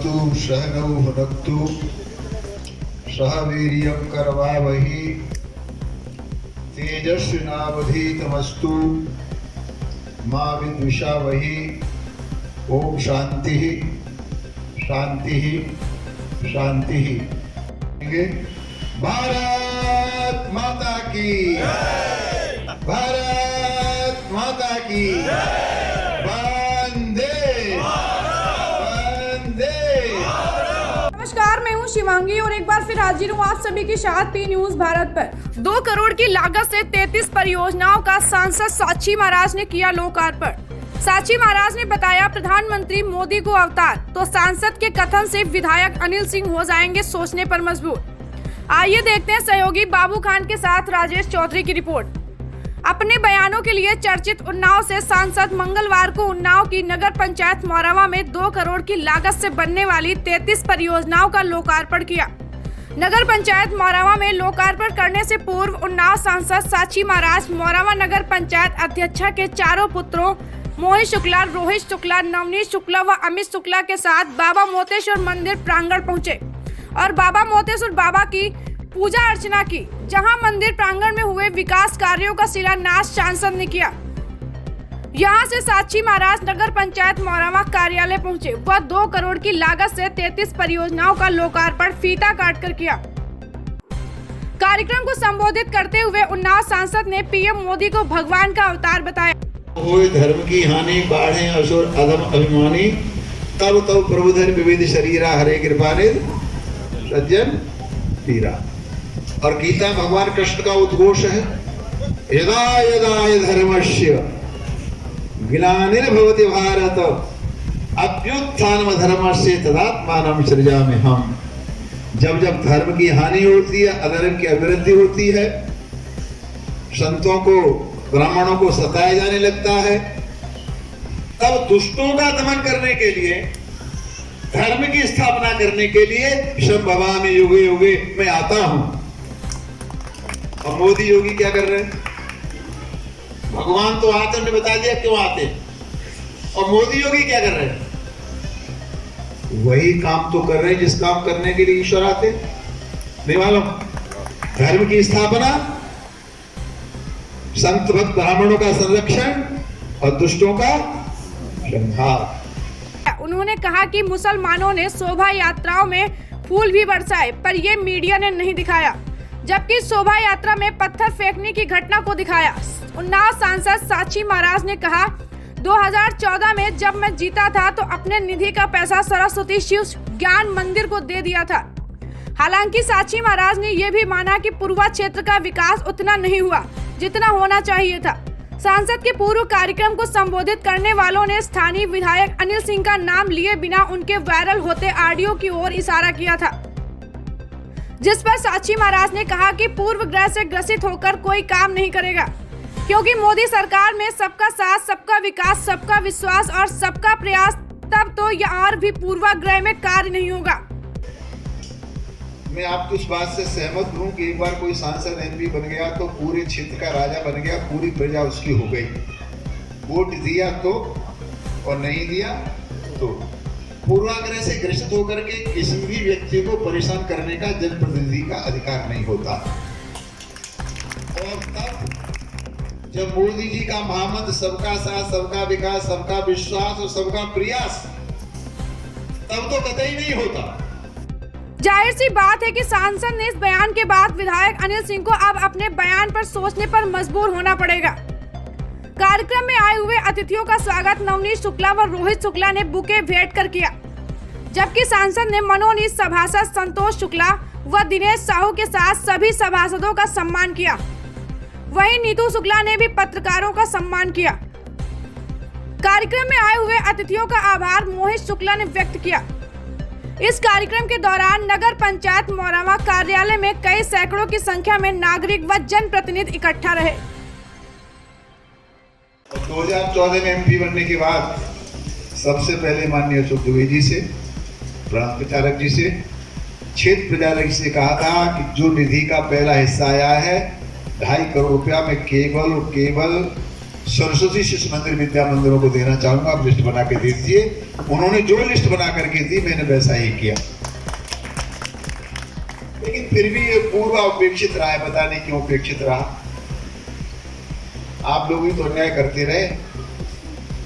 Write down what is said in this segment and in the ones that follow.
भवतु सहनौ भुनक्तु सह वीर्यं करवावहि तेजस्विनावधीतमस्तु मा विद्विषावहि। ओम शांति शांति शांति। भारत माता की, भारत माता की, वंदे वंदे। नमस्कार, मैं हूं शिवांगी और एक बार फिर हाजिर हूं आप सभी के साथ पी न्यूज भारत पर। 2 करोड़ की लागत से 33 परियोजनाओं का सांसद साक्षी महाराज ने किया लोकार्पण। साक्षी महाराज ने बताया प्रधानमंत्री मोदी को अवतार, तो सांसद के कथन से विधायक अनिल सिंह हो जाएंगे सोचने पर मजबूर। आइए देखते हैं सहयोगी बाबू खान के साथ राजेश चौधरी की रिपोर्ट। अपने बयानों के लिए चर्चित उन्नाव से सांसद मंगलवार को उन्नाव की नगर पंचायत मौरावा में 2 करोड़ की लागत से बनने वाली 33 परियोजनाओं का लोकार्पण किया। नगर पंचायत मौरावा में लोकार्पण करने से पूर्व उन्नाव सांसद साक्षी महाराज मौरावा नगर पंचायत अध्यक्षा के चारों पुत्रों मोहित शुक्ला, रोहित शुक्ला, नवनीत शुक्ला व अमित शुक्ला के साथ बाबा मोतेश्वर मंदिर प्रांगण पहुंचे और बाबा मोतेश्वर बाबा की पूजा अर्चना की, जहां मंदिर प्रांगण में हुए विकास कार्यों का शिलान्यास सांसद ने किया। यहां से साक्षी महाराज नगर पंचायत मौरावा कार्यालय पहुंचे। वह 2 करोड़ की लागत से 33 परियोजनाओं का लोकार्पण फीता काटकर किया। कार्यक्रम को संबोधित करते हुए उन्नाव सांसद ने पीएम मोदी को भगवान का अवतार बताया। होय धर्म की हानि, बाढ़े असुर अधम अभिमानी, तब तब प्रभुधर विविध शरीरा, हरे कृपानिधि सज्जन पीरा। और गीता भगवान कृष्ण का उद्घोष है, यदा यदा धर्मस्य ग्लानिर्भवति भारत अभ्युत्थानम धर्मस्य तदात्मानं सृजाम्यहम्। जब जब धर्म की हानि होती है, अधर्म की अभिवृद्धि होती है, संतों को ब्राह्मणों को सताया जाने लगता है, तब दुष्टों का दमन करने के लिए, धर्म की स्थापना करने के लिए शंभवामि युगे युगे मैं आता हूं। और मोदी योगी क्या कर रहे हैं? भगवान तो आते, ने बता दिया क्यों आते, और मोदी योगी क्या कर रहे हैं? वही काम तो कर रहे हैं जिस काम करने के लिए ईश्वर आते। नहीं मालूम? धर्म की स्थापना, संत भक्त ब्राह्मणों का संरक्षण और दुष्टों का संहार। उन्होंने कहा कि मुसलमानों ने शोभा यात्राओं में फूल भी बरसाए, पर ये मीडिया ने नहीं दिखाया, जबकि शोभा यात्रा में पत्थर फेंकने की घटना को दिखाया। उन्नाव सांसद साक्षी महाराज ने कहा, 2014 में जब मैं जीता था तो अपने निधि का पैसा सरस्वती शिव ज्ञान मंदिर को दे दिया था। हालांकि साक्षी महाराज ने यह भी माना कि पूर्वा क्षेत्र का विकास उतना नहीं हुआ जितना होना चाहिए था। सांसद के पूर्व कार्यक्रम को संबोधित करने वालों ने स्थानीय विधायक अनिल सिंह का नाम लिए बिना उनके वायरल होते ऑडियो की ओर इशारा किया था, जिस पर साक्षी महाराज ने कहा कि पूर्व ग्रह से ग्रसित होकर कोई काम नहीं करेगा, क्योंकि मोदी सरकार में सबका साथ, सबका विकास, सबका विश्वास और सबका प्रयास, तब तो यह और भी पूर्वाग्रह में कार्य नहीं होगा। मैं आपकी उस बात से सहमत हूं कि एक बार कोई सांसद एमपी बन गया तो पूरे क्षेत्र का राजा बन गया, पूरी प्रजा उसकी हो गई। वोट दिया तो और नहीं दिया तो। पूर्वाग्रह से ग्रसित होकर के किसी भी व्यक्ति को परेशान करने का जनप्रतिनिधि का अधिकार नहीं होता। और तब जब मोदी जी का महामंत्र सबका साथ, सबका विकास, सबका विश्वास और सबका प्रयास, तब तो कतई नहीं होता। जाहिर सी बात है कि सांसद ने इस बयान के बाद विधायक अनिल सिंह को अब अपने बयान पर सोचने पर मजबूर होना पड़ेगा। कार्यक्रम में आए हुए अतिथियों का स्वागत नवनीत शुक्ला व रोहित शुक्ला ने बुके भेंट कर किया, जबकि सांसद ने मनोनीत सभासद संतोष शुक्ला व दिनेश साहू के साथ सभी सभासदों का सम्मान किया। वहीं नीतू शुक्ला ने भी पत्रकारों का सम्मान किया। कार्यक्रम में आए हुए अतिथियों का आभार मोहित शुक्ला ने व्यक्त किया। इस कार्यक्रम के दौरान नगर पंचायत मौरावा कार्यालय में कई सैकड़ों की संख्या में नागरिक व जनप्रतिनिधि इकट्ठा रहे। 2014 में एमपी बनने के बाद सबसे पहले माननीय अशोक द्विवेदी से, प्रांत प्रचारक जी से, क्षेत्र प्रचारक जी से कहा था कि जो निधि का पहला हिस्सा आया है 2.5 करोड़ रुपया में केवल सरस्वती शिशु मंदिर विद्या मंदिरों को देना चाहूंगा। आप लिस्ट बना के दे दीजिए। उन्होंने जो लिस्ट बना करके दी मैंने वैसा ही किया, लेकिन फिर भी ये पूर्व उपेक्षित रहा है। पता नहीं क्यों उपेक्षित रहा। आप लोग ही तो अन्याय करते रहे।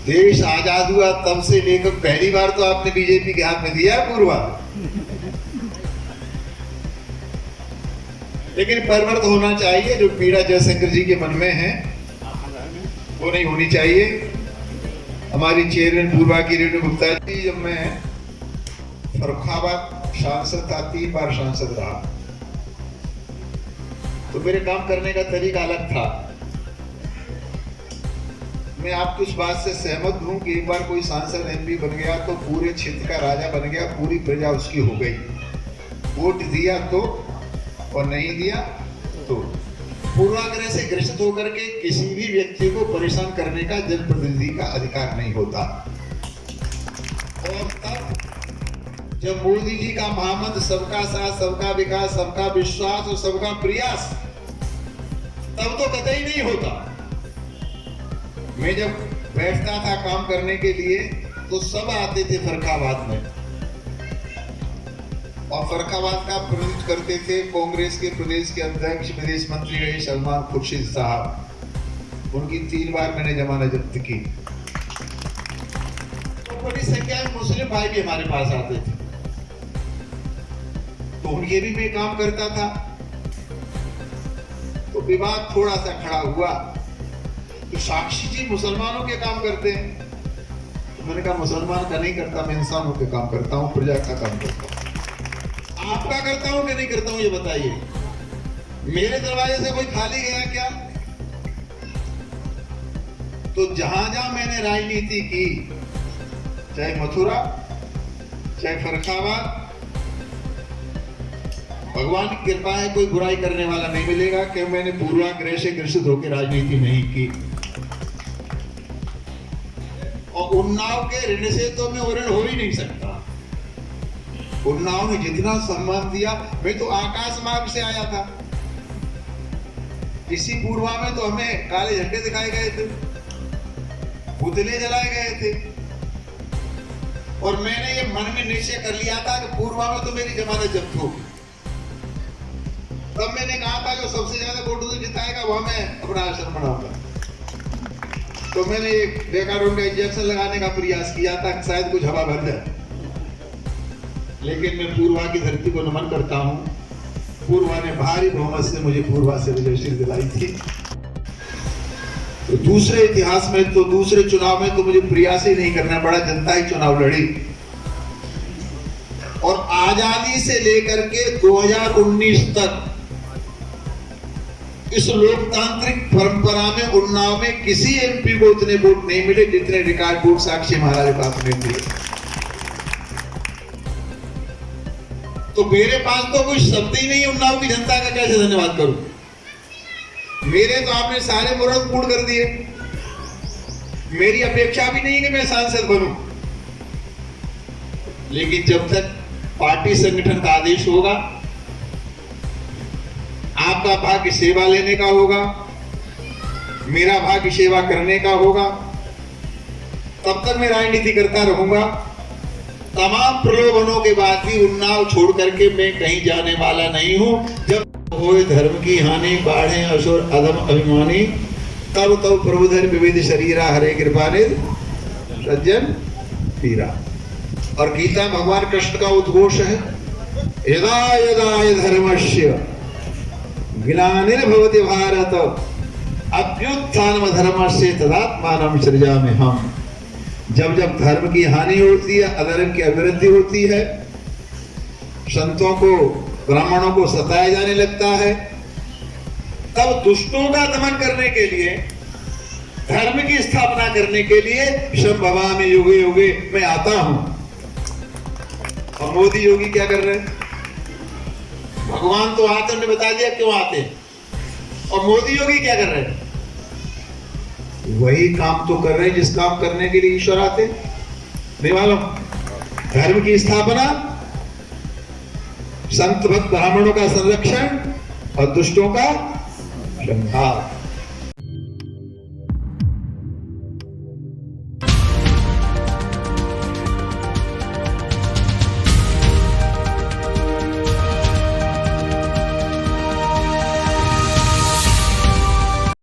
देश आजाद हुआ तब से लेकर पहली बार तो आपने बीजेपी के हाथ में दिया पूर्वा, लेकिन परिवर्तन होना चाहिए। जो पीड़ा जयशंकर जी के मन में है वो नहीं होनी चाहिए। हमारी चेयरमैन पूर्वा की रेणु गुप्ता जी, जब मैं फर्रुखाबाद सांसद था, 3 बार सांसद रहा, तो मेरे काम करने का तरीका अलग था। मैं आपकी उस बात से सहमत हूं कि एक बार कोई सांसद एमपी बन गया तो पूरे क्षेत्र का राजा बन गया, पूरी प्रजा उसकी हो गई। वोट दिया तो और नहीं दिया तो। पूर्वाग्रह से ग्रसित होकर के किसी भी व्यक्ति को परेशान करने का जनप्रतिनिधि का अधिकार नहीं होता। और तब जब मोदी जी का महामंत्र सबका साथ, सबका विकास, सबका विश्वास और सबका प्रयास, तब तो कतई नहीं होता। मैं जब बैठता था काम करने के लिए तो सब आते थे फर्रुखाबाद में, और फर्रुखाबाद का प्रतिनिधित्व करते थे कांग्रेस के प्रदेश के अध्यक्ष विदेश मंत्री रहे सलमान खुर्शीद साहब। उनकी 3 बार मैंने जमानत जब्त की। तो बड़ी संख्या में मुस्लिम भाई भी हमारे पास आते थे, तो उनके भी मैं काम करता था। तो विवाद थोड़ा सा खड़ा हुआ तो साक्षी जी मुसलमानों के काम करते हैं, तो मैंने कहा मुसलमान का नहीं करता, मैं इंसानों के काम करता हूँ, प्रजा का काम करता हूँ। आपका करता हूँ कि नहीं करता हूँ ये बताइए। मेरे दरवाजे से कोई खाली गया क्या? तो जहां जहां मैंने राजनीति की, चाहे मथुरा, चाहे फर्रुखाबाद, भगवान की कृपा है कोई बुराई करने वाला नहीं मिलेगा कि मैंने पूर्वाग्रह से ग्रसित होकर राजनीति नहीं की। और उन्नाव के ऋण से तो मैं ऋण हो ही नहीं सकता। उन्नाव ने जितना सम्मान दिया, मैं तो आकाश मार्ग से आया था। इसी पूर्वा में तो हमें काले झंडे दिखाए गए थे, पुतले जलाए गए थे, और मैंने ये मन में निश्चय कर लिया था कि पूर्वा में तो मेरी जमानत जब्त होगी। तब मैंने कहा था जो सबसे ज्यादा वोट तो जिताएगा वह मैं अपना आश्रम बनाऊंगा। तो मैंने एक डेकारोन का इंजेक्शन लगाने का प्रयास किया था कि शायद कुछ हवा भर जाए, लेकिन मैं पूर्वा की धरती को नमन करता हूं। पूर्वा ने भारी बहुमत से मुझे पूर्वा से विजयश्री दिलाई थी। तो दूसरे इतिहास में तो दूसरे चुनाव में तो मुझे प्रयास ही नहीं करना पड़ा, जनता ही चुनाव लड़ी। और आजादी से लेकर के 2019 तक इस लोकतांत्रिक परंपरा में उन्नाव में किसी एमपी को उतने वोट नहीं मिले जितने रिकॉर्ड वोट साक्षी महाराज पास में मिले। तो मेरे पास तो कोई शब्द ही नहीं उन्नाव की जनता का कैसे धन्यवाद करूं। मेरे तो आपने सारे मुराद पूर्ण कर दिए। मेरी अपेक्षा भी नहीं कि मैं सांसद बनूं, लेकिन जब तक पार्टी संगठन का आदेश होगा, आपका भाग्य सेवा लेने का होगा, मेरा भाग्य सेवा करने का होगा, तब तक मैं राजनीति करता रहूंगा। तमाम प्रलोभनों के बाद भी उन्नाव छोड़ करके मैं कहीं जाने वाला नहीं हूं। जब होए धर्म की हानि, बाढ़े असुर अधम अभिमानी, तब तब प्रभुधर विविध शरीरा, हरे कृपानिधि सज्जन पीरा। और गीता भगवान कृष्ण का उद्घोष है, यदा यदा धर्मस्य ग्लानिर्भवति भारत अभ्युत्थानम धर्मस्य तदात्मानं सृजाम्यहम्। जब जब धर्म की हानि होती है, अधर्म की अभिवृद्धि होती है, संतों को, ब्राह्मणों को सताया जाने लगता है, तब दुष्टों का दमन करने के लिए, धर्म की स्थापना करने के लिए संभवामि युगे युगे मैं आता हूं। और मोदी योगी क्या कर रहे हैं? भगवान तो आते, हमने बता दिया क्यों आते हैं, और मोदी योगी क्या कर रहे हैं? वही काम तो कर रहे हैं जिस काम करने के लिए ईश्वर आते नहीं मालूम। धर्म की स्थापना, संत भक्त ब्राह्मणों का संरक्षण और दुष्टों का संहार।